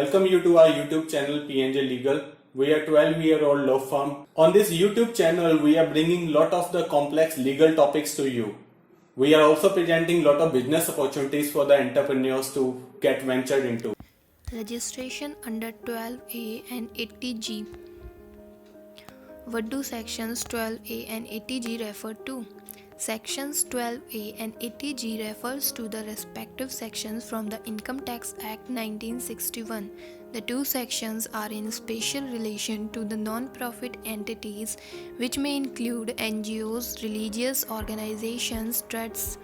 Welcome you to our YouTube channel PNJ Legal. We are 12-year-old law firm. On this YouTube channel, we are bringing lot of the complex legal topics to you. We are also presenting lot of business opportunities for the entrepreneurs to get ventured into. Registration under 12A and 80G. What do sections 12A and 80G refer to? Sections 12A and 80G refers to the respective sections from the Income Tax Act 1961. The two sections are in special relation to the non-profit entities, which may include NGOs, religious organizations, trusts,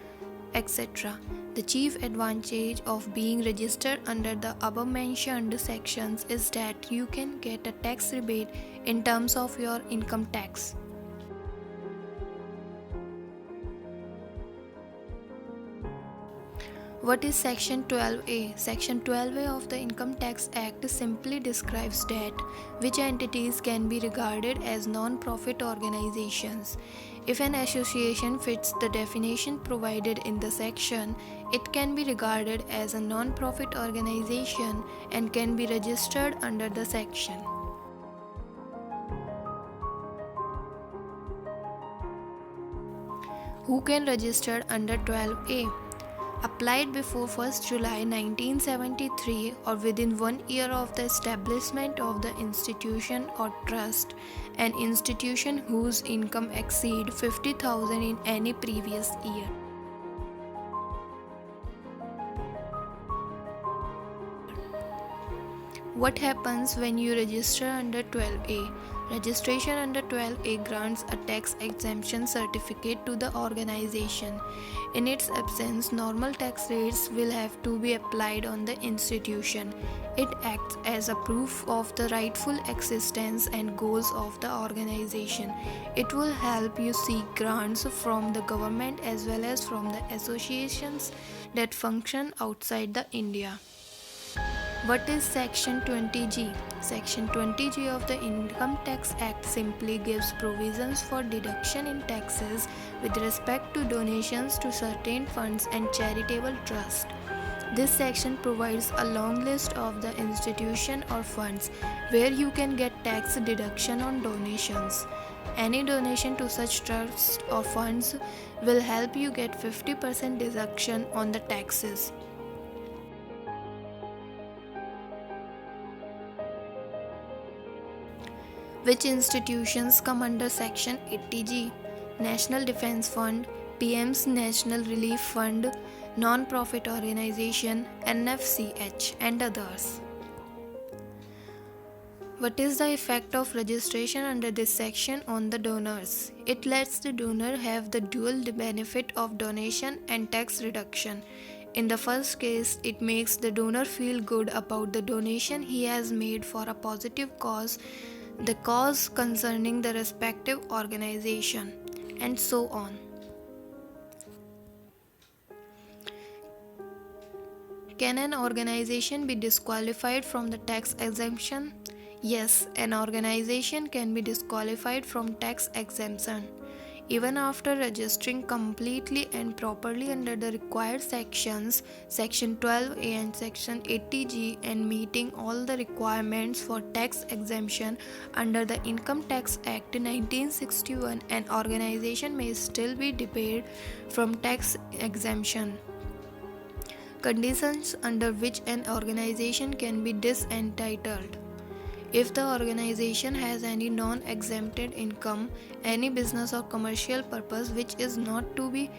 etc. The chief advantage of being registered under the above-mentioned sections is that you can get a tax rebate in terms of your income tax. What is Section 12A? Section 12A of the Income Tax Act simply describes that which entities can be regarded as non-profit organizations. If an association fits the definition provided in the section, it can be regarded as a non-profit organization and can be registered under the section. Who can register under 12A? Applied before 1st July 1973 or within 1 year of the establishment of the institution or trust, an institution whose income exceed 50,000 in any previous year. What happens when you register under 12A? Registration under 12A grants a tax exemption certificate to the organization. In its absence, normal tax rates will have to be applied on the institution. It acts as a proof of the rightful existence and goals of the organization. It will help you seek grants from the government as well as from the associations that function outside the India. What is Section 20G? Section 20G of the Income Tax Act simply gives provisions for deduction in taxes with respect to donations to certain funds and charitable trusts. This section provides a long list of the institution or funds where you can get tax deduction on donations. Any donation to such trusts or funds will help you get 50% deduction on the taxes. Which institutions come under Section 80G? National Defence Fund, PM's National Relief Fund, Non-Profit Organization, NFCH, and others. What is the effect of registration under this section on the donors? It lets the donor have the dual benefit of donation and tax reduction. In the first case, it makes the donor feel good about the donation he has made for a positive cause, the cause concerning the respective organization, and so on. Can an organization be disqualified from the tax exemption? Yes, an organization can be disqualified from tax exemption. Even after registering completely and properly under the required sections, Section 12A and Section 80G, and meeting all the requirements for tax exemption under the Income Tax Act 1961, an organization may still be debarred from tax exemption. Conditions under which an organization can be disentitled. If the organization has any non-exempted income, any business or commercial purpose which is not to be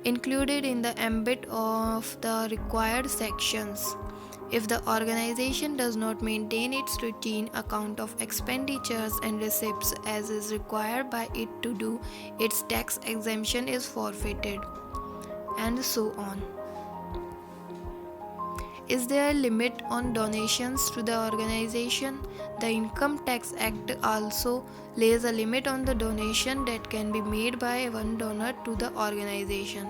included in the ambit of the required sections. If the organization does not maintain its routine account of expenditures and receipts as is required by it to do, its tax exemption is forfeited, and so on. Is there a limit on donations to the organization? The Income Tax Act also lays a limit on the donation that can be made by one donor to the organization.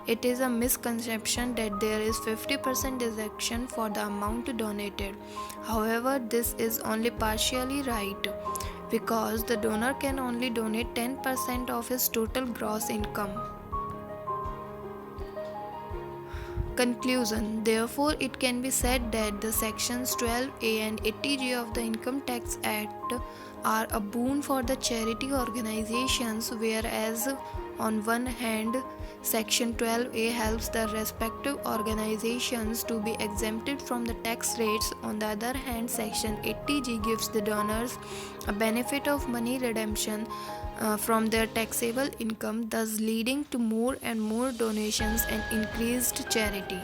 It is a misconception that there is 50% deduction for the amount donated. However, this is only partially right, because the donor can only donate 10% of his total gross income. Conclusion. Therefore, it can be said that the sections 12A and 80G of the Income Tax Act are a boon for the charity organizations, whereas on one hand, Section 12A helps the respective organizations to be exempted from the tax rates. On the other hand, Section 80G gives the donors a benefit of money redemption from their taxable income, thus leading to more and more donations and increased charity.